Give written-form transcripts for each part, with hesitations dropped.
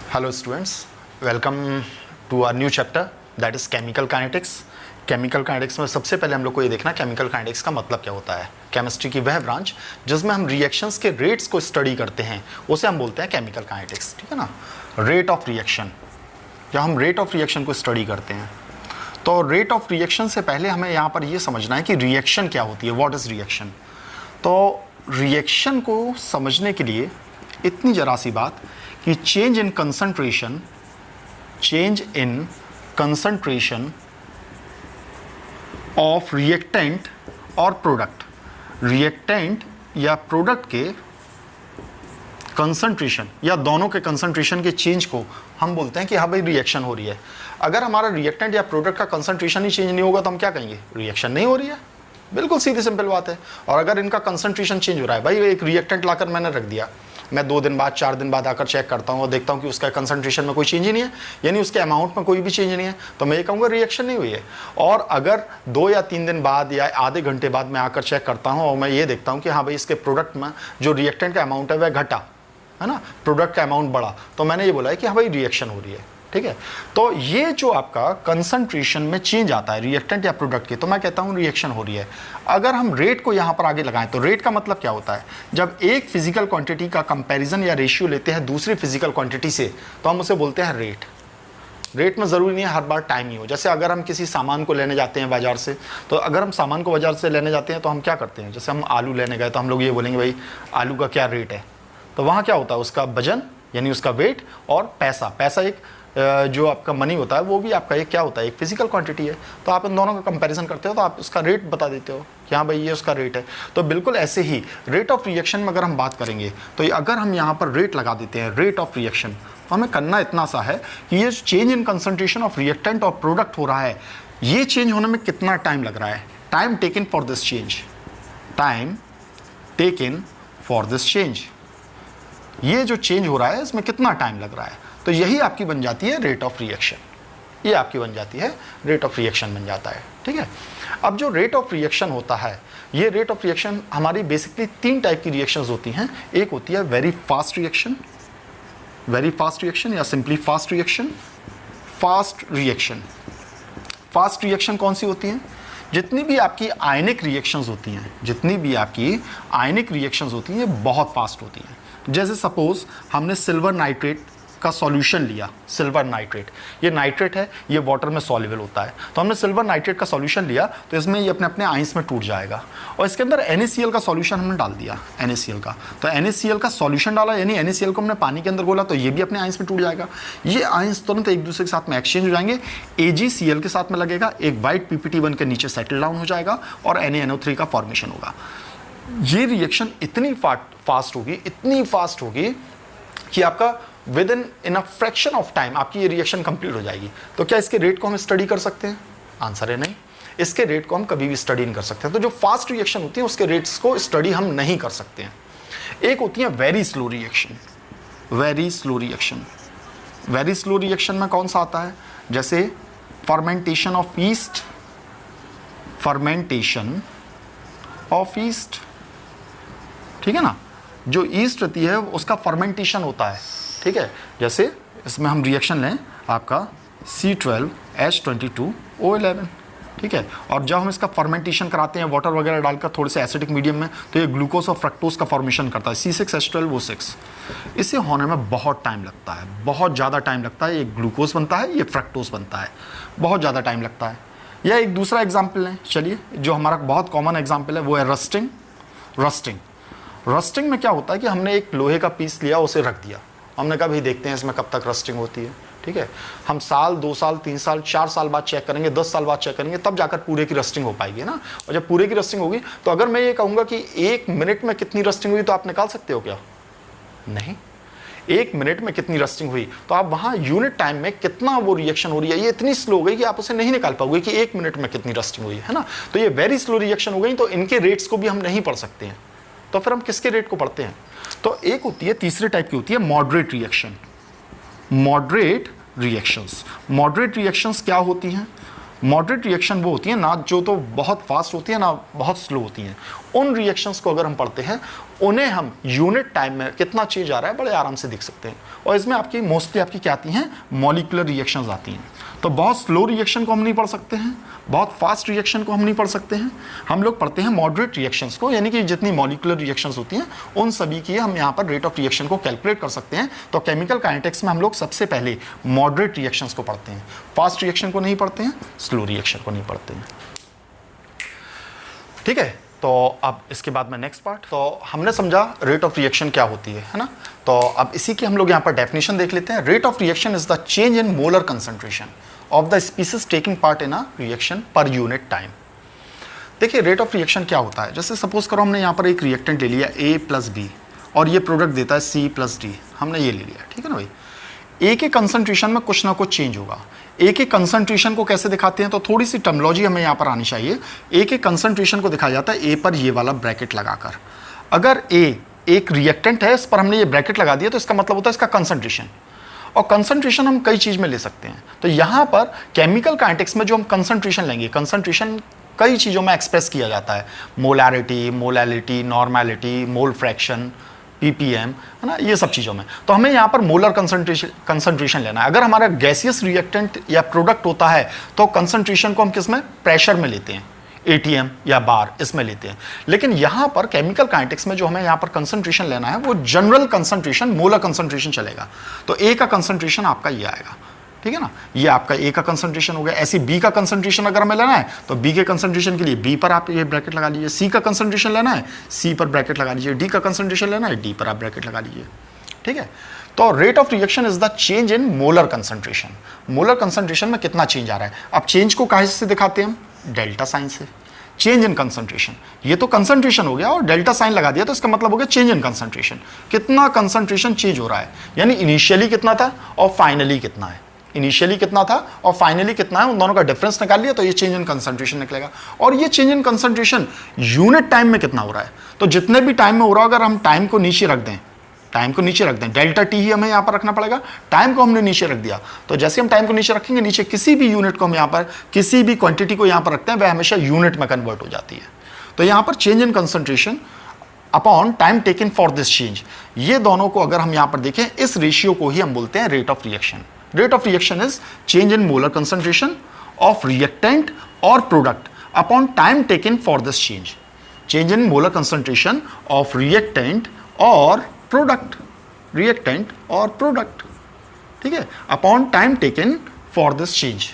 Hello students, welcome to our new chapter that is chemical kinetics. Chemical kinetics में सबसे पहले हम लोग को ये देखना केमिकल काइनेटिक्स का मतलब क्या होता है। केमिस्ट्री की वह ब्रांच जिसमें हम रिएक्शंस के रेट्स को स्टडी करते हैं उसे हम बोलते हैं केमिकल काइनेटिक्स, ठीक है ना। रेट ऑफ रिएक्शन, जब हम रेट ऑफ रिएक्शन को स्टडी करते हैं तो रेट ऑफ रिएक्शन से पहले हमें यहाँ पर ये समझना है कि रिएक्शन क्या होती है, व्हाट इज़ रिएक्शन। तो रिएक्शन को समझने के लिए इतनी जरा सी बात कि change in concentration of reactant और प्रोडक्ट, रिएक्टेंट या प्रोडक्ट के कंसंट्रेशन या दोनों के कंसंट्रेशन के चेंज को हम बोलते हैं कि हाँ भाई रिएक्शन हो रही है। अगर हमारा रिएक्टेंट या प्रोडक्ट का कंसंट्रेशन ही चेंज नहीं होगा तो हम क्या कहेंगे, रिएक्शन नहीं हो रही है। बिल्कुल सीधी सिंपल बात है। और अगर इनका कंसंट्रेशन चेंज हो रहा है, भाई एक रिएक्टेंट लाकर मैंने रख दिया, मैं 2 दिन बाद 4 दिन बाद आकर चेक करता हूँ और देखता हूँ कि उसका कंसंट्रेशन में कोई चेंज ही नहीं है, यानी उसके अमाउंट में कोई भी चेंज नहीं है, तो मैं ये कहूँगा रिएक्शन नहीं हुई है। और अगर 2 या 3 दिन बाद या आधे घंटे बाद मैं आकर चेक करता हूँ और मैं ये देखता हूँ कि हाँ भाई इसके प्रोडक्ट में जो रिएक्टेंट का अमाउंट है वह घटा, है ना, प्रोडक्ट का अमाउंट बढ़ा, तो मैंने ये बोला है कि हाँ भाई रिएक्शन हो रही है, ठीक है। तो ये जो आपका कंसंट्रेशन में चेंज आता है रिएक्टेंट या प्रोडक्ट के, तो मैं कहता हूँ रिएक्शन हो रही है। अगर हम रेट को यहाँ पर आगे लगाएं तो रेट का मतलब क्या होता है, जब एक फिजिकल क्वांटिटी का कंपैरिजन या रेशियो लेते हैं दूसरी फिजिकल क्वांटिटी से तो हम उसे बोलते हैं रेट। रेट में ज़रूरी नहीं है हर बार टाइम ही हो। जैसे अगर हम किसी सामान को लेने जाते हैं बाजार से, तो अगर हम सामान को बाजार से लेने जाते हैं तो हम क्या करते हैं, जैसे हम आलू लेने गए तो हम लोग ये बोलेंगे भाई आलू का क्या रेट है, तो वहाँ क्या होता है, उसका वजन यानी उसका वेट और पैसा, पैसा एक जो आपका मनी होता है वो भी आपका एक क्या होता है, एक फिजिकल क्वांटिटी है। तो आप इन दोनों का कंपैरिजन करते हो तो आप उसका रेट बता देते हो कि हाँ भाई ये उसका रेट है। तो बिल्कुल ऐसे ही रेट ऑफ रिएक्शन में अगर हम बात करेंगे तो अगर हम यहाँ पर रेट लगा देते हैं रेट ऑफ रिएक्शन, तो हमें करना इतना सा है कि ये change in concentration of reactant और प्रोडक्ट हो रहा है, ये चेंज होने में कितना टाइम लग रहा है, time taken for this change, time taken for this change, ये जो चेंज हो रहा है इसमें कितना टाइम लग रहा है, तो यही आपकी बन जाती है रेट ऑफ रिएक्शन। ये आपकी बन जाती है रेट ऑफ रिएक्शन बन जाता है, ठीक है। अब जो रेट ऑफ रिएक्शन होता है, ये रेट ऑफ रिएक्शन हमारी बेसिकली 3 टाइप की रिएक्शंस होती हैं। एक होती है वेरी फास्ट रिएक्शन या simply fast reaction. Fast reaction कौन सी होती हैं, जितनी भी आपकी आयनिक रिएक्शंस होती हैं ये बहुत फास्ट होती हैं। जैसे सपोज हमने सिल्वर नाइट्रेट का सॉल्यूशन लिया, सिल्वर नाइट्रेट, ये नाइट्रेट है, ये वाटर में सॉल्युबल होता है, तो हमने सिल्वर नाइट्रेट का सॉल्यूशन लिया तो इसमें ये अपने अपने आइंस में टूट जाएगा। और इसके अंदर NaCl का सॉल्यूशन हमने डाल दिया, NaCl का, तो NaCl का सॉल्यूशन डाला यानी NaCl को हमने पानी के अंदर घोला तो ये भी अपने आइंस में टूट जाएगा। ये आइंस तुरंत एक दूसरे के साथ में एक्सचेंज हो जाएंगे, AgCl के साथ में लगेगा, एक वाइट PPT बन के नीचे सेटल डाउन हो जाएगा और NaNO3 का फॉर्मेशन होगा। ये रिएक्शन इतनी फास्ट होगी कि आपका with in a fraction of time आपकी ये रिएक्शन कंप्लीट हो जाएगी। तो क्या इसके रेट को हम स्टडी कर सकते हैं? आंसर है नहीं, इसके रेट को हम कभी भी स्टडी नहीं कर सकते। तो जो फास्ट रिएक्शन होती है उसके रेट्स को स्टडी हम नहीं कर सकते हैं। एक होती है वेरी स्लो रिएक्शन में कौन सा आता है, जैसे फर्मेंटेशन ऑफ ईस्ट, ठीक है ना, जो ईस्ट रहती है उसका फर्मेंटेशन होता है, ठीक है। जैसे इसमें हम रिएक्शन लें आपका C12H22O11, ठीक है, और जब हम इसका फर्मेंटेशन कराते हैं वाटर वगैरह डालकर थोड़े से एसिडिक मीडियम में, तो ये ग्लूकोज और फ्रक्टोज का फॉर्मेशन करता है C6H12O6। इसे होने में बहुत टाइम लगता है, बहुत ज़्यादा टाइम लगता है। ये ग्लूकोज बनता है, ये फ्रक्टोज बनता है, बहुत ज़्यादा टाइम लगता है। या एक दूसरा एग्जाम्पल है, चलिए, जो हमारा बहुत कॉमन एग्जाम्पल है वो है रस्टिंग में क्या होता है कि हमने एक लोहे का पीस लिया, उसे रख दिया, हमने कहा भाई देखते हैं इसमें कब तक रस्टिंग होती है, ठीक है। हम साल 2 साल 3 साल 4 साल बाद चेक करेंगे, 10 साल बाद चेक करेंगे, तब जाकर पूरे की रस्टिंग हो पाएगी ना। और जब पूरे की रस्टिंग होगी तो अगर मैं ये कहूँगा कि 1 मिनट में कितनी रस्टिंग हुई तो आप निकाल सकते हो क्या? नहीं। 1 मिनट में कितनी रस्टिंग हुई तो आप वहाँ यूनिट टाइम में कितना वो रिएक्शन हो रही है, ये इतनी स्लो हो गई कि आप उसे नहीं निकाल पाओगे कि 1 मिनट में कितनी रस्टिंग हुई है ना। तो ये वेरी स्लो रिएक्शन हो गई, तो इनके रेट्स को भी हम नहीं पढ़ सकते हैं। तो फिर हम किसके रेट को पढ़ते हैं? तो एक होती है, तीसरे टाइप की होती है मॉडरेट रिएक्शंस क्या होती हैं? मॉडरेट रिएक्शन वो होती हैं ना जो तो बहुत फास्ट होती है ना बहुत स्लो होती हैं। उन रिएक्शंस को अगर हम पढ़ते हैं उन्हें हम यूनिट टाइम में कितना चेंज आ रहा है बड़े आराम से देख सकते हैं। और इसमें आपकी मोस्टली आपकी क्या आती हैं, मॉलिक्यूलर रिएक्शंस आती हैं। तो बहुत स्लो रिएक्शन को हम नहीं पढ़ सकते हैं, बहुत फास्ट रिएक्शन को हम नहीं पढ़ सकते हैं, हम लोग पढ़ते हैं मॉडरेट रिएक्शंस को, यानी कि जितनी मॉलिक्यूलर रिएक्शंस होती हैं उन सभी की हम यहाँ पर रेट ऑफ रिएक्शन को कैलकुलेट कर सकते हैं। तो केमिकल काइनेटिक्स में हम लोग सबसे पहले मॉडरेट रिएक्शंस को पढ़ते हैं, फास्ट रिएक्शन को नहीं पढ़ते हैं, स्लो रिएक्शन को नहीं पढ़ते हैं। ठीक है, तो अब इसके बाद में नेक्स्ट पार्ट, तो हमने समझा रेट ऑफ रिएक्शन क्या होती है ना। तो अब इसी की हम लोग यहाँ पर डेफिनेशन देख लेते हैं। Rate of reaction is the change in molar concentration of the species taking part in a reaction per unit time. देखिए रेट ऑफ रिएक्शन क्या होता है, जैसे सपोज करो हमने यहाँ पर एक रिएक्टेंट ले लिया A + B और ये प्रोडक्ट देता है C + D, हमने ये ले लिया, ठीक है ना भाई। ए के कंसंट्रेशन में कुछ ना कुछ चेंज होगा। ए के कंसंट्रेशन को कैसे दिखाते हैं, तो थोड़ी सी टर्मिनोलॉजी हमें यहाँ पर आनी चाहिए। ए के कंसंट्रेशन को दिखाया जाता है ए पर ये वाला ब्रैकेट लगाकर। अगर ए एक रिएक्टेंट है, इस पर हमने ये ब्रैकेट लगा दिया, तो इसका मतलब होता है इसका कंसंट्रेशन। और कंसंट्रेशन हम कई चीज़ में ले सकते हैं। तो यहाँ पर केमिकल काइनेटिक्स में जो हम कंसंट्रेशन लेंगे, कंसंट्रेशन कई चीज़ों में एक्सप्रेस किया जाता है, molarity, molality, normality, mole fraction, ppm, है ना, ये सब चीज़ों में। तो हमें यहाँ पर मोलर कंसंट्रेशन लेना है। अगर हमारा गैसियस रिएक्टेंट या प्रोडक्ट होता है तो कंसंट्रेशन को हम किस में, प्रेशर में लेते हैं, atm या बार, इसमें लेते हैं। लेकिन यहाँ पर केमिकल काइनेटिक्स में जो हमें यहाँ पर कंसंट्रेशन लेना है वो जनरल कंसंट्रेशन, मोलर कंसंट्रेशन चलेगा। तो ए का कंसंट्रेशन आपका ये आएगा, ठीक है ना, ये आपका ए का कंसंट्रेशन हो गया। ऐसे बी का कंसंट्रेशन अगर हमें लेना है तो बी के कंसंट्रेशन के लिए बी पर आप ये ब्रैकेट लगा लीजिए, सी का कंसंट्रेशन लेना है सी पर ब्रैकेट लगा लीजिए, डी का कंसंट्रेशन लेना है डी पर आप ब्रैकेट लगा लीजिए, ठीक है। तो rate of reaction is the change in molar concentration. Molar concentration में कितना चेंज आ रहा है। अब चेंज को कहाँ से दिखाते हैं हम, डेल्टा साइन से। चेंज इन कंसंट्रेशन, ये तो कंसंट्रेशन हो गया और डेल्टा साइन लगा दिया तो इसका मतलब हो गया चेंज इन कंसंट्रेशन। कितना कंसंट्रेशन चेंज हो रहा है, यानी इनिशियली कितना था और फाइनली कितना है। इनिशियली कितना था और फाइनली कितना है, उन दोनों का डिफरेंस निकाल लिया तो ये चेंज इन कंसंट्रेशन निकलेगा। और ये change in concentration unit time में कितना हो रहा है, तो जितने भी टाइम में हो रहा है, अगर हम टाइम को नीचे रख दें, टाइम को नीचे रख दें, डेल्टा टी ही हमें यहाँ पर रखना पड़ेगा। टाइम को हमने नीचे रख दिया तो जैसे हम टाइम को नीचे रखेंगे, नीचे किसी भी यूनिट को हम यहाँ पर, किसी भी क्वांटिटी को यहाँ पर रखते हैं, वह हमेशा यूनिट में कन्वर्ट हो जाती है। तो यहाँ पर change in concentration upon time taken for this change, ये दोनों को अगर हम यहाँ पर देखें, इस रेशियो को ही हम बोलते हैं rate of reaction. Rate of reaction is change in molar concentration of reactant or product upon time taken for this change. Change in molar concentration of reactant or product, reactant or product, ठीक है, upon time taken for this change.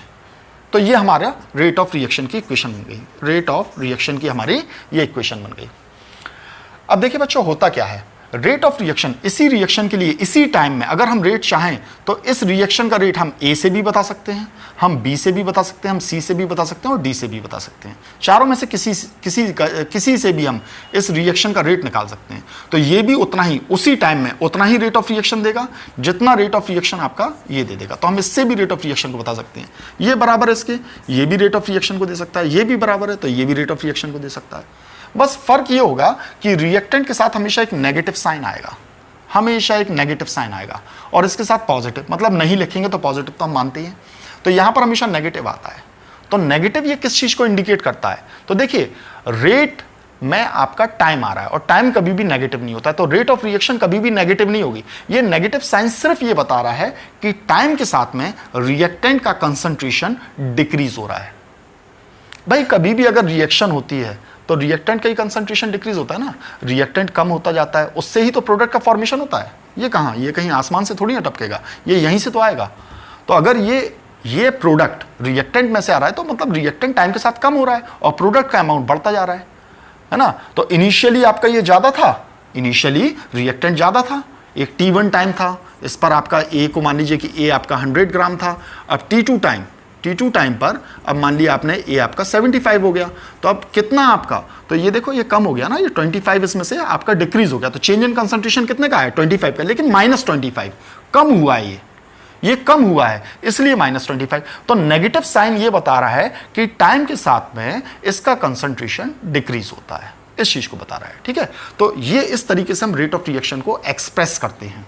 तो ये हमारा rate of reaction की equation बन गई, rate of reaction की हमारी ये इक्वेशन बन गई। अब देखिए बच्चों होता क्या है, रेट ऑफ रिएक्शन, इसी रिएक्शन के लिए इसी टाइम में अगर हम रेट चाहें तो इस रिएक्शन का रेट हम ए से भी बता सकते हैं, हम बी से भी बता सकते हैं, हम सी से भी बता सकते हैं और डी से भी बता सकते हैं। चारों में से किसी से भी हम इस रिएक्शन का रेट निकाल सकते हैं। तो ये भी उतना ही, उसी टाइम में उतना ही रेट ऑफ रिएक्शन देगा जितना रेट ऑफ रिएक्शन आपका ये दे देगा। तो हम इससे भी रेट ऑफ रिएक्शन को बता सकते हैं, ये बराबर है इसके, ये भी रेट ऑफ रिएक्शन को दे सकता है, ये भी बराबर है तो ये भी रेट ऑफ रिएक्शन को दे सकता है। बस फर्क ये होगा कि रिएक्टेंट के साथ हमेशा एक नेगेटिव साइन आएगा, हमेशा एक नेगेटिव साइन आएगा, और इसके साथ पॉजिटिव, मतलब नहीं लिखेंगे तो पॉजिटिव तो हम मानते ही हैं, तो यहां पर हमेशा नेगेटिव आता है। तो नेगेटिव ये किस चीज को इंडिकेट करता है, तो देखिए रेट में आपका टाइम आ रहा है और टाइम कभी भी नेगेटिव नहीं होता है, तो रेट ऑफ रिएक्शन कभी भी नेगेटिव नहीं होगी। ये नेगेटिव साइन सिर्फ ये बता रहा है कि टाइम के साथ में रिएक्टेंट का कंसंट्रेशन डिक्रीज हो रहा है। भाई कभी भी अगर रिएक्शन होती है तो रिएक्टेंट का ही कंसंट्रेशन डिक्रीज होता है ना, रिएक्टेंट कम होता जाता है, उससे ही तो प्रोडक्ट का फॉर्मेशन होता है। ये कहाँ, ये कहीं आसमान से थोड़ी ना टपकेगा, ये यहीं से तो आएगा। तो अगर ये प्रोडक्ट रिएक्टेंट में से आ रहा है तो मतलब रिएक्टेंट टाइम के साथ कम हो रहा है और प्रोडक्ट का अमाउंट बढ़ता जा रहा है ना। तो इनिशियली आपका ये ज़्यादा था, इनिशियली रिएक्टेंट ज़्यादा था, एक T1 टाइम था, इस पर आपका ए को मान लीजिए कि ए आपका 100 ग्राम था। अब T2 टाइम पर अब मान लिया आपने ए आपका 75 हो गया, तो अब कितना आपका, तो ये देखो ये कम हो गया ना, ये 25 इसमें से आपका डिक्रीज हो गया। तो चेंज इन कंसंट्रेशन कितने का है, 25 का, लेकिन -25 कम हुआ है, ये कम हुआ है इसलिए -25। तो नेगेटिव साइन ये बता रहा है कि टाइम के साथ में इसका कंसंट्रेशन डिक्रीज होता है, इस चीज को बता रहा है, ठीक है। तो ये इस तरीके से हम रेट ऑफ रिएक्शन को एक्सप्रेस करते हैं।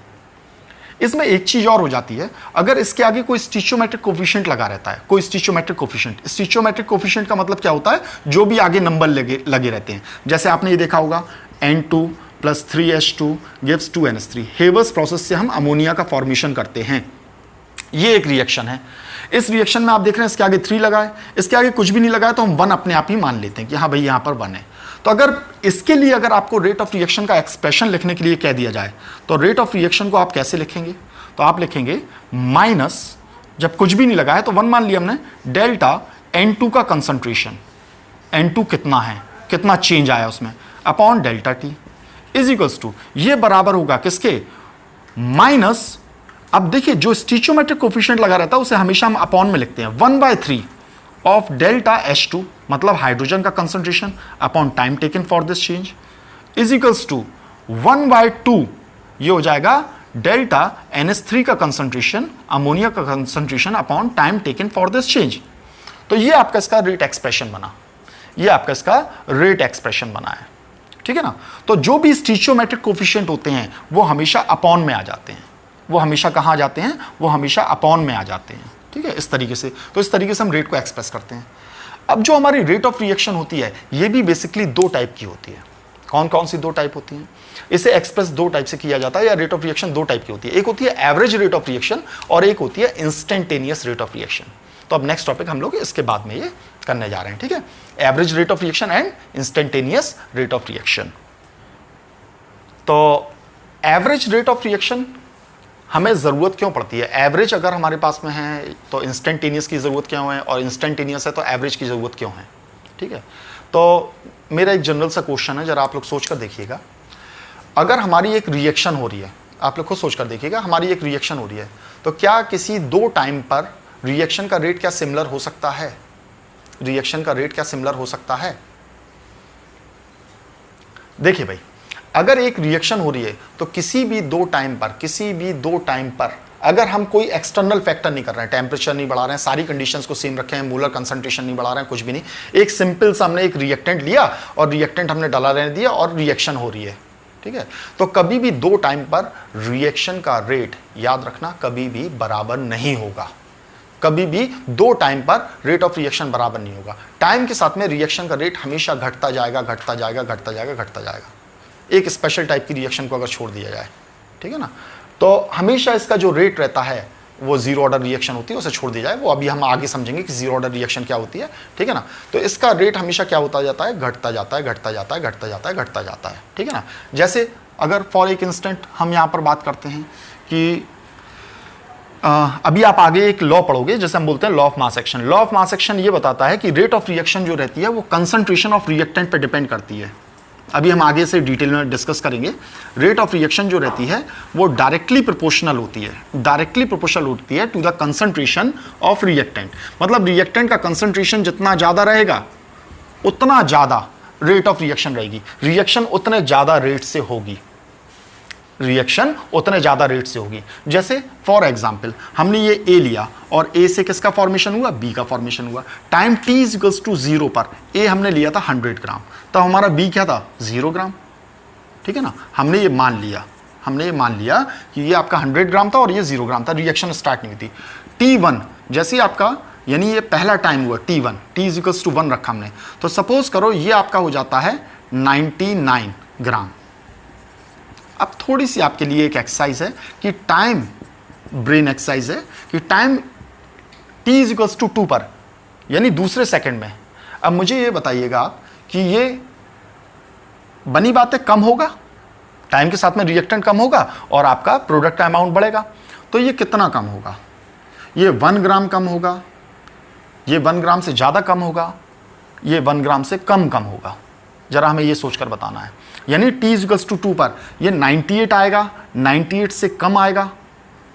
इसमें एक चीज और हो जाती है, अगर इसके आगे कोई स्टिचोमेट्रिक कोफिशिएंट लगा रहता है, कोई स्टिचोमेट्रिक कोफिशिएंट, स्टिचोमेट्रिक कोफिशिएंट का मतलब क्या होता है, जो भी आगे नंबर लगे रहते हैं। जैसे आपने ये देखा होगा N2 plus 3H2 gives 2NH3। Haber's process से हम अमोनिया का फॉर्मेशन करते हैं। ये एक रिएक्शन है। इस रिएक्शन में आप देख रहे हैं इसके आगे 3 लगा है, इसके आगे कुछ भी नहीं लगा है, तो हम 1 अपने आप ही मान लेते हैं कि हाँ भाई यहाँ पर 1 है। तो अगर इसके लिए अगर आपको रेट ऑफ रिएक्शन का एक्सप्रेशन लिखने के लिए कह दिया जाए तो रेट ऑफ रिएक्शन को आप कैसे लिखेंगे? तो आप लिखेंगे माइनस, जब कुछ भी नहीं लगा है तो 1 मान लिया हमने, डेल्टा N2 का कंसंट्रेशन, N2 कितना है, कितना चेंज आया उसमें, upon delta T is equals to, ये बराबर होगा किसके, माइनस, अब देखिए जो स्टीचियोमेट्रिक कोफिशिएंट लगा रहता है उसे हमेशा हम अपॉन में लिखते हैं, 1/3 ऑफ डेल्टा H2 मतलब हाइड्रोजन का concentration upon time taken for this change is equals to 1/2, ये हो जाएगा डेल्टा NH3 का कंसंट्रेशन, अमोनिया का concentration upon time taken for this change. तो ये आपका इसका रेट एक्सप्रेशन बना, ये आपका इसका रेट एक्सप्रेशन बना है, ठीक है ना। तो जो भी स्टीचियोमेट्रिक कोफिशिएंट होते हैं वो हमेशा अपॉन में आ जाते हैं, वो हमेशा कहाँ आ जाते हैं, वो हमेशा अपॉन में आ जाते हैं, ठीक है, इस तरीके से। तो इस तरीके से हम रेट को एक्सप्रेस करते हैं। अब जो हमारी रेट ऑफ रिएक्शन होती है ये भी बेसिकली 2 टाइप की होती है। कौन कौन सी 2 टाइप होती हैं? इसे एक्सप्रेस 2 टाइप से किया जाता है, या रेट ऑफ रिएक्शन 2 टाइप की होती है। एक होती है एवरेज रेट ऑफ रिएक्शन और एक होती है इंस्टेंटेनियस रेट ऑफ रिएक्शन। तो अब नेक्स्ट टॉपिक हम लोग इसके बाद में ये करने जा रहे हैं, ठीक है, average rate of reaction and instantaneous rate of reaction. तो एवरेज रेट ऑफ रिएक्शन हमें ज़रूरत क्यों पड़ती है? एवरेज अगर हमारे पास में है तो इंस्टेंटेनियस की ज़रूरत क्यों है, और इंस्टेंटेनियस है तो एवरेज की ज़रूरत क्यों है, ठीक है। तो मेरा एक जनरल सा क्वेश्चन है, जरा आप लोग सोच कर देखिएगा। अगर हमारी एक रिएक्शन हो रही है, आप लोग खुद सोच कर देखिएगा, हमारी एक रिएक्शन हो रही है, तो क्या किसी 2 टाइम पर रिएक्शन का रेट क्या सिमिलर हो सकता है? रिएक्शन का रेट क्या सिमिलर हो सकता है? देखिए भाई, अगर एक रिएक्शन हो रही है तो किसी भी 2 टाइम पर अगर हम कोई एक्सटर्नल फैक्टर नहीं कर रहे हैं, टेम्परेचर नहीं बढ़ा रहे हैं, सारी कंडीशंस को सेम रखे हैं, मोलर कंसंट्रेशन नहीं बढ़ा रहे हैं, कुछ भी नहीं, एक सिंपल सा हमने एक रिएक्टेंट लिया और रिएक्टेंट हमने डाला रहने दिया और रिएक्शन हो रही है, ठीक है। तो कभी भी 2 टाइम पर रिएक्शन का रेट, याद रखना, कभी भी बराबर नहीं होगा। कभी भी 2 टाइम पर रेट ऑफ रिएक्शन बराबर नहीं होगा। टाइम के साथ में रिएक्शन का रेट हमेशा घटता जाएगा, घटता जाएगा, घटता जाएगा, घटता जाएगा, एक स्पेशल टाइप की रिएक्शन को अगर छोड़ दिया जाए, ठीक है ना। तो हमेशा इसका जो रेट रहता है वो 0 ऑर्डर रिएक्शन होती है, उसे छोड़ दिया जाए, वो अभी हम आगे समझेंगे कि 0 ऑर्डर रिएक्शन क्या होती है, ठीक है ना। तो इसका रेट हमेशा क्या होता जाता है, घटता जाता है, घटता जाता है, घटता जाता है, घटता जाता है, ठीक है ना। जैसे अगर फॉर एक इंस्टेंट हम यहाँ पर बात करते हैं कि अभी आप आगे एक लॉ पढ़ोगे, जैसे हम बोलते हैं law of mass action. Law of mass action ये बताता है कि रेट ऑफ रिएक्शन जो रहती है वो कंसंट्रेशन ऑफ रिएक्टेंट पे डिपेंड करती है। अभी हम आगे से डिटेल में डिस्कस करेंगे। रेट ऑफ रिएक्शन जो रहती है वो डायरेक्टली प्रोपोर्शनल होती है, डायरेक्टली प्रोपोर्शनल होती है to the concentration of reactant. मतलब रिएक्टेंट का कंसंट्रेशन जितना ज़्यादा रहेगा उतना ज़्यादा रेट ऑफ रिएक्शन रहेगी, रिएक्शन उतने ज़्यादा रेट से होगी, रिएक्शन उतने ज़्यादा रेट से होगी। जैसे फॉर एग्जाम्पल हमने ये ए लिया और ए से किसका फॉर्मेशन हुआ, बी का फॉर्मेशन हुआ। Time T is equals to 0 पर ए हमने लिया था 100 ग्राम, तो हमारा बी क्या था, 0 ग्राम, ठीक है ना। हमने ये मान लिया कि ये आपका 100 ग्राम था और ये 0 ग्राम था, रिएक्शन स्टार्ट नहीं हुई थी। T1 जैसे आपका, यानी ये पहला टाइम हुआ T1, T is equals to 1 रखा हमने, तो सपोज करो ये आपका हो जाता है 99 ग्राम। अब थोड़ी सी आपके लिए एक एक्सरसाइज है कि टाइम, ब्रेन एक्सरसाइज है कि time t is equals to 2 पर, यानी दूसरे सेकंड में। अब मुझे ये बताइएगा कि ये बनी बातें कम होगा, टाइम के साथ में रिएक्टेंट कम होगा और आपका प्रोडक्ट का अमाउंट बढ़ेगा, तो ये कितना कम होगा, ये 1 ग्राम कम होगा, ये 1 ग्राम से ज़्यादा कम होगा, ये 1 ग्राम से कम होगा। जरा हमें ये सोचकर बताना है। यानी t इक्वल्स टू 2 पर ये 98 आएगा, 98 से कम आएगा,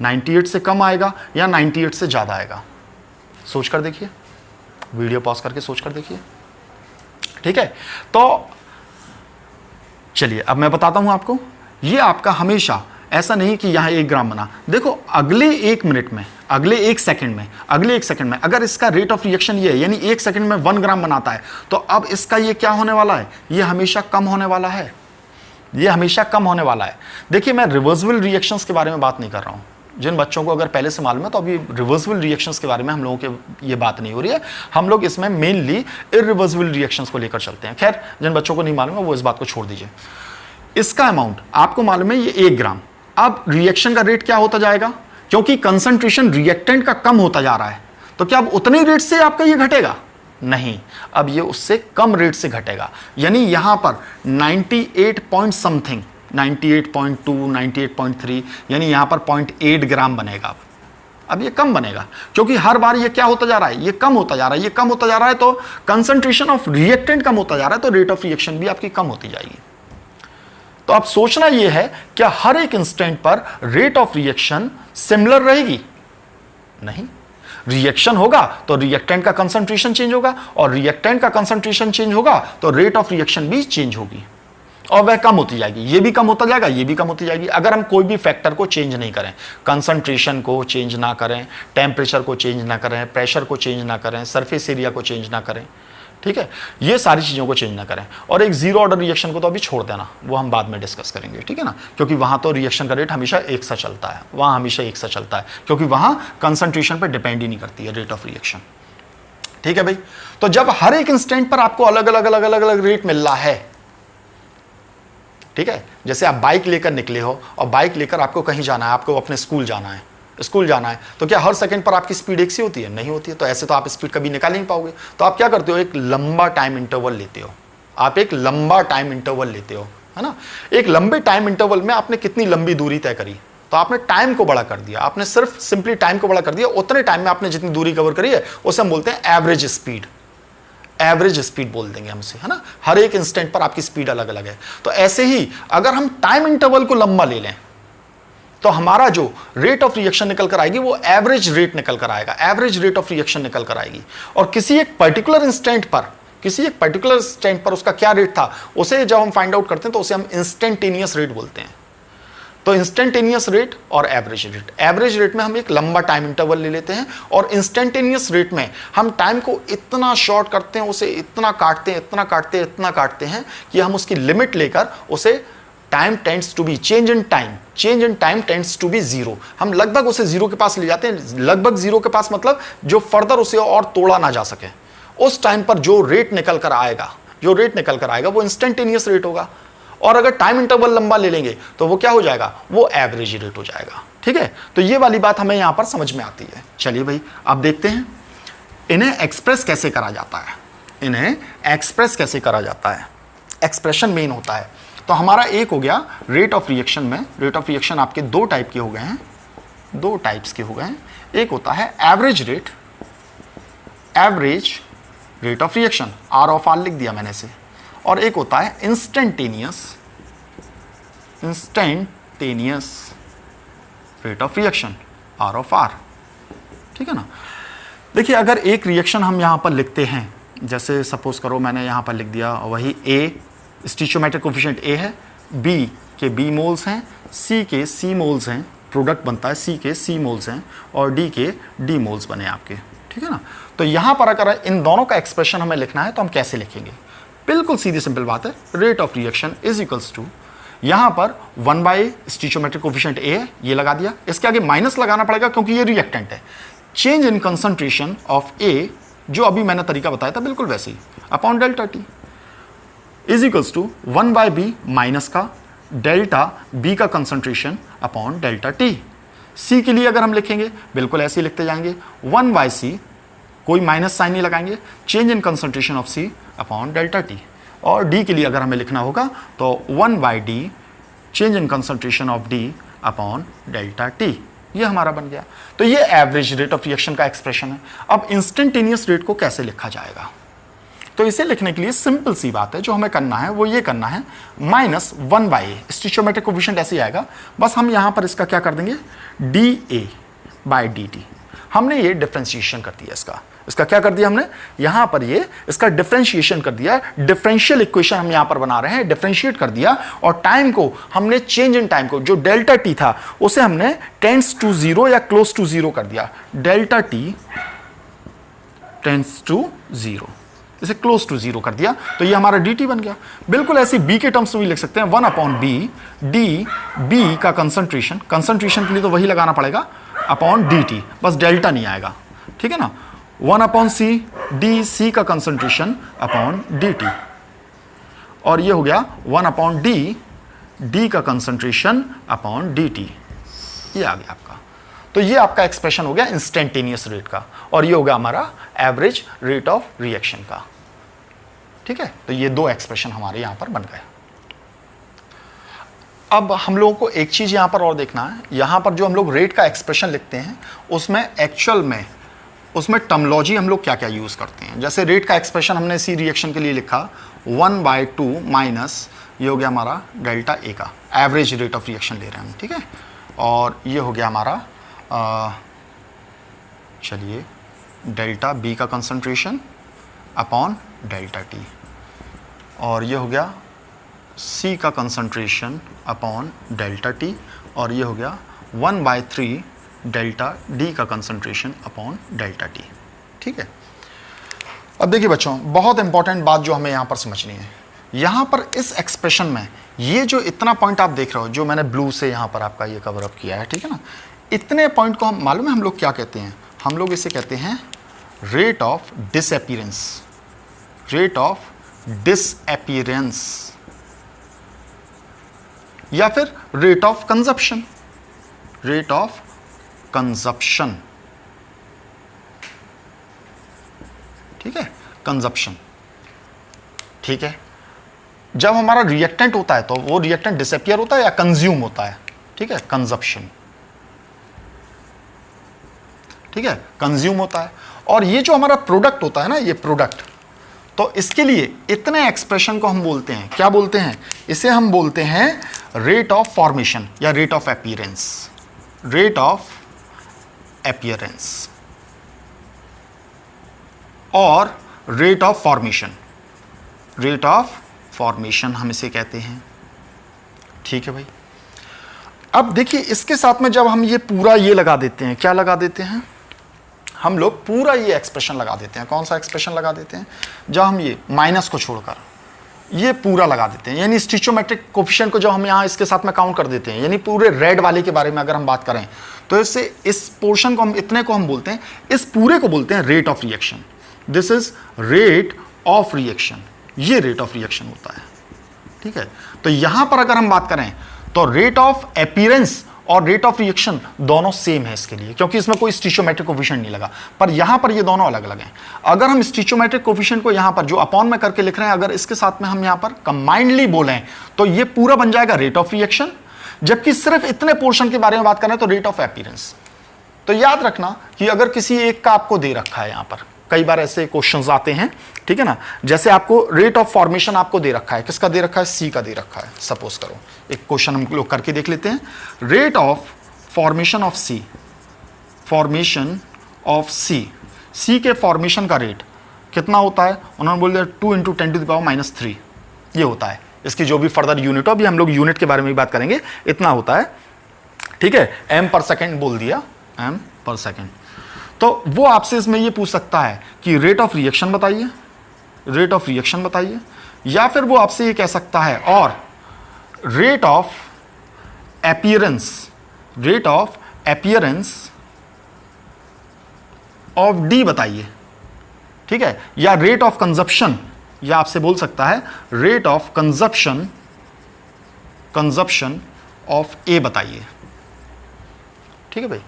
98 से कम आएगा या 98 से ज़्यादा आएगा। सोच कर देखिए, वीडियो पॉज करके सोच कर देखिए, ठीक है। तो चलिए अब मैं बताता हूं आपको, ये आपका हमेशा ऐसा नहीं कि यहां 1 ग्राम बना। देखो अगले 1 मिनट में, अगले 1 सेकंड में अगर इसका रेट ऑफ रिएक्शन ये है, यानी 1 सेकंड में 1 ग्राम बनाता है, तो अब इसका ये क्या होने वाला है, ये हमेशा कम होने वाला है, ये हमेशा कम होने वाला है। देखिए मैं रिवर्सिबल रिएक्शंस के बारे में बात नहीं कर रहा हूं, जिन बच्चों को अगर पहले से मालूम है तो अभी रिवर्सिबल रिएक्शंस के बारे में हम लोगों के ये बात नहीं हो रही है। हम लोग इसमें मेनली इरिवर्सिबल रिएक्शंस को लेकर चलते हैं। खैर जिन बच्चों को नहीं मालूम है वो इस बात को छोड़ दीजिए। इसका अमाउंट आपको मालूम है ये 1 ग्राम। अब रिएक्शन का रेट क्या होता जाएगा, क्योंकि कंसंट्रेशन रिएक्टेंट का कम होता जा रहा है, तो क्या अब उतने रेट से आपका ये घटेगा? नहीं, अब ये उससे कम रेट से घटेगा। यानी यहां पर 98 पॉइंट समथिंग, 98.2, 98.3, यानी यहां पर 0.8 ग्राम बनेगा। अब ये कम बनेगा, क्योंकि हर बार ये क्या होता जा रहा है, ये कम होता जा रहा है, ये कम होता जा रहा है, तो कंसंट्रेशन ऑफ रिएक्टेंट कम होता जा रहा है, तो रेट ऑफ रिएक्शन भी आपकी कम होती जाएगी। तो अब सोचना यह है, क्या हर एक इंस्टेंट पर रेट ऑफ रिएक्शन सिमिलर रहेगी? नहीं, रिएक्शन होगा तो रिएक्टेंट का कंसंट्रेशन चेंज होगा, और रिएक्टेंट का कंसंट्रेशन चेंज होगा तो रेट ऑफ रिएक्शन भी चेंज होगी, और वह कम होती जाएगी। ये भी कम होता जाएगा, ये भी कम होती जाएगी, अगर हम कोई भी फैक्टर को चेंज नहीं करें, कंसंट्रेशन को चेंज ना करें, टेम्परेचर को चेंज ना करें, प्रेशर को चेंज ना करें, सरफेस एरिया को चेंज ना करें, ठीक है, ये सारी चीज़ों को चेंज ना करें। और एक जीरो ऑर्डर रिएक्शन को तो अभी छोड़ देना, वो हम बाद में डिस्कस करेंगे, ठीक है ना, क्योंकि वहाँ तो रिएक्शन का रेट हमेशा एक सा चलता है, वहाँ हमेशा एक सा चलता है, क्योंकि वहाँ कंसंट्रेशन पर डिपेंड ही नहीं करती है रेट ऑफ रिएक्शन, ठीक है भाई। तो जब हर एक इंस्टेंट पर आपको अलग अलग अलग अलग अलग रेट मिल रहा है, ठीक है, जैसे आप बाइक लेकर निकले हो और बाइक लेकर आपको कहीं जाना है, आपको अपने स्कूल जाना है, तो क्या हर सेकंड पर आपकी स्पीड एक सी होती है? नहीं होती है। तो ऐसे तो आप स्पीड कभी निकाल नहीं पाओगे। तो आप क्या करते हो, एक लंबा टाइम इंटरवल लेते हो, आप एक लंबा टाइम इंटरवल लेते हो, है ना। एक लंबे टाइम इंटरवल में आपने कितनी लंबी दूरी तय करी, तो आपने टाइम को बड़ा कर दिया, आपने सिर्फ सिंपली टाइम को बड़ा कर दिया। उतने टाइम में आपने जितनी दूरी कवर करी है उसे हम बोलते हैं एवरेज स्पीड, एवरेज स्पीड बोल देंगे हमसे, है ना। हर एक इंस्टेंट पर आपकी स्पीड अलग अलग है। तो ऐसे ही अगर हम टाइम इंटरवल को लंबा ले लें तो हमारा जो रेट ऑफ रिएक्शन निकल कर आएगी वो एवरेज रेट निकल कर आएगा, एवरेज रेट ऑफ रिएक्शन निकल कर आएगी। और किसी एक पर्टिकुलर इंस्टेंट पर उसका क्या रेट था, उसे जब हम फाइंड आउट करते हैं तो उसे हम इंस्टेंटेनियस रेट बोलते हैं। तो इंस्टेंटेनियस रेट और एवरेज रेट, एवरेज रेट में हम एक लंबा टाइम इंटरवल ले लेते हैं, और इंस्टेंटेनियस रेट में हम टाइम को इतना शॉर्ट करते हैं, उसे इतना काटते हैं कि हम उसकी लिमिट लेकर उसे time tends to be change in time tends to be zero, हम लगभग उसे जीरो के पास ले जाते हैं। लगभग जीरो के पास मतलब जो फर्दर उसे और तोड़ा ना जा सके। उस टाइम पर जो रेट निकल कर आएगा वो इंस्टेंटेनियस रेट होगा। और अगर टाइम इंटरवल लंबा ले लेंगे तो वो क्या हो जाएगा, वो एवरेज रेट हो जाएगा, ठीक है। तो ये वाली बात हमें यहां पर समझ में आती है। चलिए भाई अब देखते हैं इन्हें एक्सप्रेस कैसे करा जाता है, एक्सप्रेशन मेन होता है। तो हमारा एक हो गया रेट ऑफ रिएक्शन में, रेट ऑफ रिएक्शन आपके दो टाइप्स के हो गए हैं। एक होता है average rate of reaction, R of R लिख दिया मैंने इसे, और एक होता है instantaneous rate of reaction, R of R, ठीक है ना। देखिए अगर एक रिएक्शन हम यहां पर लिखते हैं, जैसे सपोज करो मैंने यहां पर लिख दिया वही ए, स्टिचोमेट्रिक कोफिशिएंट ए है, बी के बी मोल्स हैं, सी के सी मोल्स हैं, प्रोडक्ट बनता है सी के सी मोल्स हैं, और डी के डी मोल्स बने आपके, ठीक है ना। तो यहां पर अगर इन दोनों का एक्सप्रेशन हमें लिखना है तो हम कैसे लिखेंगे, बिल्कुल सीधी सिंपल बात है। Rate of reaction is equals to, यहां पर 1 बाई स्टिचोमेट्रिक कोफिशिएंट ए है, ये लगा दिया, इसके आगे माइनस लगाना पड़ेगा क्योंकि ये रिएक्टेंट है। Change in concentration of A, जो अभी मैंने तरीका बताया था बिल्कुल वैसे ही, upon delta T is equals to 1 by B minus का डेल्टा बी का concentration upon delta T. C के लिए अगर हम लिखेंगे बिल्कुल ऐसे ही लिखते जाएंगे, 1 बाई सी, कोई माइनस साइन नहीं लगाएंगे, change in concentration of C upon delta T. और डी के लिए अगर हमें लिखना होगा तो 1 by D, change in concentration of D upon delta T. ये हमारा बन गया। तो ये एवरेज रेट ऑफ रिएक्शन का एक्सप्रेशन है। अब इंस्टेंटेनियस रेट को कैसे लिखा जाएगा, तो इसे लिखने के लिए सिंपल सी बात है, जो हमें करना है वो ये करना है, माइनस 1 बाई ए, स्टिचोमेट्रिक कोफिशिएंट ऐसे ही आएगा, बस हम यहां पर इसका क्या कर देंगे, D A by D T. हमने ये डिफरेंशिएशन कर दिया, इसका क्या कर दिया हमने, यहां पर ये इसका डिफरेंशिएशन कर दिया, डिफरेंशियल इक्वेशन हम यहां पर बना रहे हैं, डिफरेंशिएट कर दिया। और टाइम को हमने चेंज इन टाइम को, जो डेल्टा टी था उसे हमने टेंड्स टू जीरो या क्लोज टू जीरो कर दिया, delta T tends to zero, इसे क्लोज टू जीरो कर दिया, तो ये हमारा डी टी बन गया। बिल्कुल ऐसे बी के टर्म्स में भी लिख सकते हैं, 1 अपॉन बी, डी बी का कंसंट्रेशन के लिए तो वही लगाना पड़ेगा, अपॉन डी टी, बस डेल्टा नहीं आएगा, ठीक है ना। 1 अपॉन सी, डी सी का कंसंट्रेशन अपॉन डी टी, और ये हो गया 1 अपॉन डी, डी का कंसंट्रेशन अपॉन डी टी, ये आ गया आपका। तो ये आपका एक्सप्रेशन हो गया इंस्टेंटेनियस रेट का, और ये हो गया हमारा एवरेज रेट ऑफ रिएक्शन का। ठीक है, तो ये दो एक्सप्रेशन हमारे यहां पर बन गए। अब हम लोगों को एक चीज यहां पर और देखना है, यहां पर जो हम लोग रेट का एक्सप्रेशन लिखते हैं उसमें एक्चुअल में उसमें टर्मिनोलॉजी हम लोग क्या क्या यूज करते हैं। जैसे रेट का एक्सप्रेशन हमने सी रिएक्शन के लिए लिखा 1/2 माइनस, ये हो गया हमारा डेल्टा ए का एवरेज रेट ऑफ रिएक्शन ले रहे हैं हम, ठीक है। और ये हो गया हमारा चलिए डेल्टा बी का कंसंट्रेशन अपॉन डेल्टा टी, और ये हो गया सी का कंसंट्रेशन अपॉन डेल्टा टी, और ये हो गया 1/3 डेल्टा डी का कंसंट्रेशन अपॉन डेल्टा टी। ठीक है, अब देखिए बच्चों, बहुत इंपॉर्टेंट बात जो हमें यहाँ पर समझनी है, यहाँ पर इस एक्सप्रेशन में ये जो इतना पॉइंट आप देख रहे हो, जो मैंने ब्लू से यहाँ पर आपका ये कवर अप किया है, ठीक है ना, इतने पॉइंट को हम मालूम है हम लोग क्या कहते हैं, हम लोग इसे कहते हैं rate of disappearance, rate of disappearance, या फिर rate of consumption, rate of consumption. ठीक है, कंजप्शन। ठीक है, जब हमारा रिएक्टेंट होता है तो वो रिएक्टेंट डिसअपीयर होता है या कंज्यूम होता है, ठीक है, कंजप्शन। ठीक है, कंज्यूम होता है। और ये जो हमारा प्रोडक्ट होता है ना, ये प्रोडक्ट, तो इसके लिए इतने एक्सप्रेशन को हम बोलते हैं, क्या बोलते हैं, इसे हम बोलते हैं रेट ऑफ फॉर्मेशन या rate of appearance, rate of appearance और rate of formation, rate of formation हम इसे कहते हैं। ठीक है भाई, अब देखिए इसके साथ में जब हम ये पूरा ये लगा देते हैं, क्या लगा देते हैं, हम लोग पूरा ये एक्सप्रेशन लगा देते हैं। कौन सा एक्सप्रेशन लगा देते हैं, जब हम ये माइनस को छोड़कर ये पूरा लगा देते हैं, यानी स्टिचोमेट्रिक कोफिशिएंट को जो हम यहाँ इसके साथ में काउंट कर देते हैं, यानी पूरे रेड वाले के बारे में अगर हम बात करें तो इससे इस पोर्शन को हम इतने को हम बोलते हैं, इस पूरे को बोलते हैं rate of reaction. This is rate of reaction, ये रेट ऑफ रिएक्शन होता है। ठीक है, तो यहां पर अगर हम बात करें तो रेट ऑफ अपीयरेंस और रेट ऑफ रिएक्शन दोनों सेम है इसके लिए, क्योंकि इसमें कोई स्टिचोमेट्रिक कोफिशिएंट नहीं लगा, पर यहां पर ये दोनों अलग अलग हैं। अगर हम स्टिचोमेट्रिक कोफिशिएंट को यहां पर जो अपॉन में करके लिख रहे हैं, अगर इसके साथ में हम यहां पर कंबाइंडली बोलें तो ये पूरा बन जाएगा रेट ऑफ रिएक्शन, जबकि सिर्फ इतने पोर्शन के बारे में बात करें तो रेट ऑफ अपीयरेंस। तो याद रखना कि अगर किसी एक का आपको दे रखा है, यहां पर कई बार ऐसे क्वेश्चंस आते हैं, ठीक है ना, जैसे आपको रेट ऑफ फॉर्मेशन आपको दे रखा है, किसका दे रखा है, सी का दे रखा है। सपोज करो एक क्वेश्चन हम लोग करके देख लेते हैं, rate of formation of C, formation of C, C के फॉर्मेशन का रेट कितना होता है, उन्होंने बोल दिया 2 × 10⁻³ ये होता है। इसकी जो भी फर्दर यूनिट हो, अभी हम लोग यूनिट के बारे में भी बात करेंगे, इतना होता है। ठीक है, m/s बोल दिया, m/s। तो वो आपसे इसमें ये पूछ सकता है कि रेट ऑफ रिएक्शन बताइए, रेट ऑफ रिएक्शन बताइए, या फिर वो आपसे ये कह सकता है और rate of appearance, rate of appearance of D बताइए। ठीक है, या रेट ऑफ कंजप्शन, या आपसे बोल सकता है rate of consumption, consumption of A बताइए। ठीक है भाई,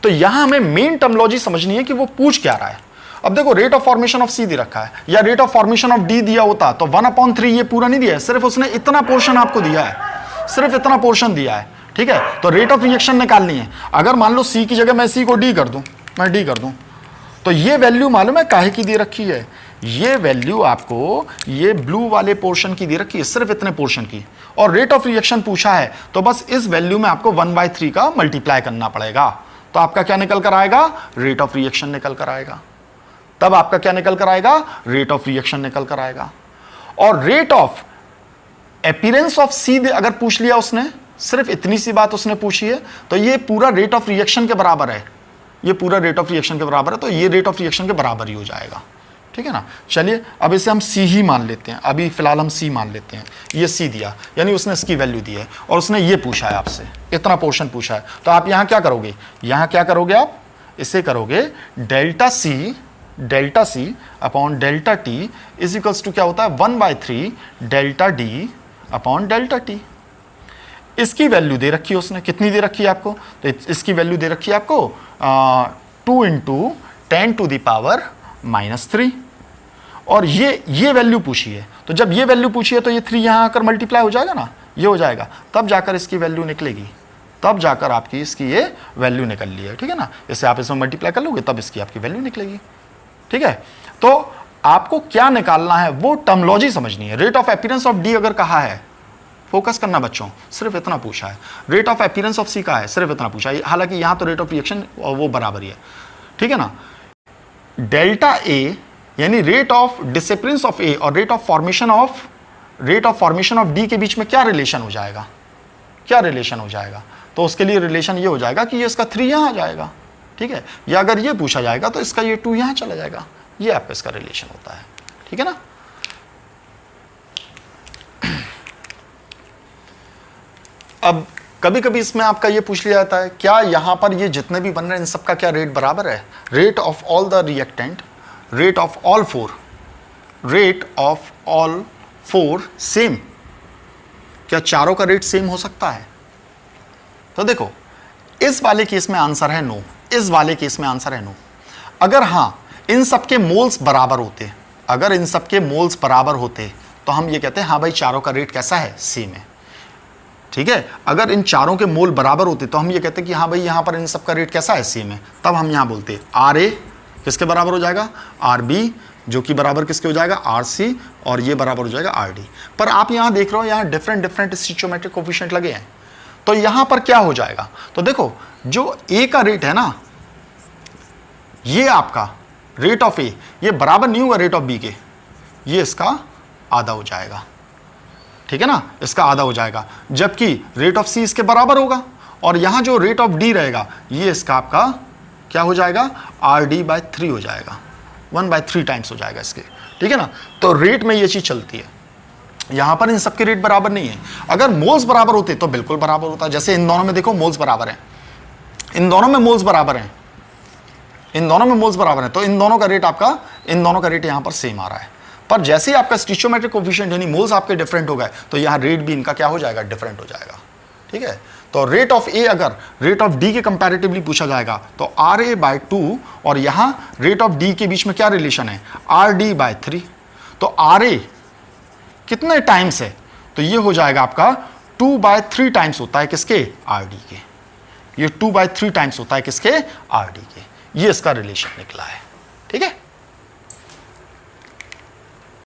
तो यहां हमें मेन टर्मिनोलॉजी समझनी है कि वो पूछ क्या रहा है। अब देखो रेट ऑफ फॉर्मेशन ऑफ सी दे रखा है, या rate of formation of D दिया होता तो 1/3 ये पूरा नहीं दिया है, सिर्फ उसने इतना पोर्शन आपको दिया है, सिर्फ इतना पोर्शन दिया है। ठीक है, तो रेट ऑफ रिएक्शन निकालनी है। अगर मान लो सी की जगह मैं सी को डी कर दूं, मैं डी कर दूं, तो ये वैल्यू मालूम है काहे की दे रखी है, ये वैल्यू आपको ये ब्लू वाले पोर्शन की दे रखी है, सिर्फ इतने पोर्शन की। और रेट ऑफ रिएक्शन पूछा है तो बस इस वैल्यू में आपको 1/3 का मल्टीप्लाई करना पड़ेगा, तो आपका क्या निकल कर आएगा, रेट ऑफ रिएक्शन निकल कर आएगा। तब आपका क्या निकल कर आएगा, रेट ऑफ रिएक्शन निकल कर आएगा। और रेट ऑफ अपीयरेंस ऑफ सी अगर पूछ लिया उसने, सिर्फ इतनी सी बात उसने पूछी है, तो ये पूरा रेट ऑफ रिएक्शन के बराबर है, ये पूरा रेट ऑफ रिएक्शन के बराबर है, तो ये रेट ऑफ रिएक्शन के बराबर ही हो जाएगा। ठीक है ना, चलिए अब इसे हम सी ही मान लेते हैं, अभी फिलहाल हम सी मान लेते हैं। ये सी दिया, यानी उसने इसकी वैल्यू दी है और उसने ये पूछा है आपसे, इतना पोर्शन पूछा है, तो आप यहां क्या करोगे, यहां क्या करोगे, आप इसे करोगे delta C upon delta T is equals to क्या होता है, 1/3 delta D upon delta T. इसकी वैल्यू दे रखी है उसने, कितनी दे रखी है आपको, तो इसकी वैल्यू दे रखी है आपको 2 × 10⁻³ और ये वैल्यू पूछी है। तो जब ये वैल्यू पूछी है तो ये 3 यहां आकर मल्टीप्लाई हो जाएगा ना, ये हो जाएगा, तब जाकर इसकी वैल्यू निकलेगी, तब जाकर आपकी इसकी ये वैल्यू निकल ली है। ठीक है ना, इसे आप इसमें मल्टीप्लाई कर लोगे तब इसकी आपकी वैल्यू निकलेगी। ठीक है, तो आपको क्या निकालना है वो टर्मोलॉजी समझनी है। Rate of appearance of D अगर कहा है, फोकस करना बच्चों, सिर्फ इतना पूछा है। रेट ऑफ अपीयरेंस ऑफ सी का है, सिर्फ इतना पूछा है। हालांकि यहां तो रेट ऑफ रिएक्शन वो बराबर ही है। ठीक है ना, डेल्टा ए यानी रेट ऑफ डिसअपीयरेंस ऑफ ए और rate of formation of D के बीच में क्या रिलेशन हो जाएगा, क्या रिलेशन हो जाएगा, तो उसके लिए रिलेशन ये हो जाएगा कि ये इसका 3 यहां आ जाएगा। ठीक है, या अगर ये पूछा जाएगा तो इसका ये 2 यहां चला जाएगा, ये आपका इसका रिलेशन होता है। ठीक है ना, अब कभी कभी इसमें आपका ये पूछ लिया जाता है क्या यहां पर ये जितने भी बन रहे हैं इन सबका क्या रेट बराबर है, rate of all the reactant, rate of all 4 same, क्या चारों का रेट सेम हो सकता है? तो देखो इस वाले केस में आंसर है नो, इस वाले केस में आंसर है नो। अगर हां इन सबके मोल्स बराबर होते, अगर इन सबके मोल्स बराबर होते तो हम ये कहते हैं हाँ भाई चारों का रेट कैसा है, सेम है। ठीक है, अगर इन चारों के मोल बराबर होते तो हम ये कहते हैं कि हाँ भाई यहां पर इन सबका रेट कैसा है, सेम है। तब हम यहां बोलते RA किसके बराबर हो जाएगा, RB, जो कि बराबर किसके हो जाएगा, RC, और ये बराबर हो जाएगा RD। पर आप यहां देख रहे हो यहां डिफरेंट स्टोइचोमेट्रिक कोफिशिएंट लगे हैं, तो यहां पर क्या हो जाएगा, तो देखो जो A का रेट है ना, ये आपका रेट ऑफ A ये बराबर नहीं होगा रेट ऑफ B के, ये इसका आधा हो जाएगा। ठीक है ना, इसका आधा हो जाएगा, जबकि रेट ऑफ C इसके बराबर होगा, और यहां जो रेट ऑफ D रहेगा ये इसका आपका क्या हो जाएगा, RD/3 हो जाएगा, 1/3 टाइम्स हो जाएगा इसके। ठीक है ना, तो रेट में ये चीज चलती है। यहां पर इन सबके रेट बराबर नहीं है, अगर मोल्स बराबर होते तो बिल्कुल बराबर होता। जैसे इन दोनों में देखो मोल्स बराबर हैं, इन दोनों में मोल्स बराबर हैं, इन दोनों में मोल्स बराबर हैं, तो इन दोनों का रेट आपका, इन दोनों का रेट यहां पर सेम आ रहा है। पर जैसे ही आपका स्टोइचोमेट्रिक कोफिशिएंट यानी मोल्स आपके डिफरेंट हो गए तो यहां रेट भी इनका क्या हो जाएगा, डिफरेंट हो जाएगा। ठीक है, तो रेट ऑफ ए अगर रेट ऑफ डी के कंपैरेटिवली पूछा जाएगा तो RA/2, और यहां रेट ऑफ डी के बीच में क्या रिलेशन है, RD/3। तो RA कितने टाइम्स है, तो ये हो जाएगा आपका 2/3 टाइम्स होता है किसके, RD के, ये 2/3 टाइम्स होता है किसके, RD के। ये इसका रिलेशन निकला है। ठीक है।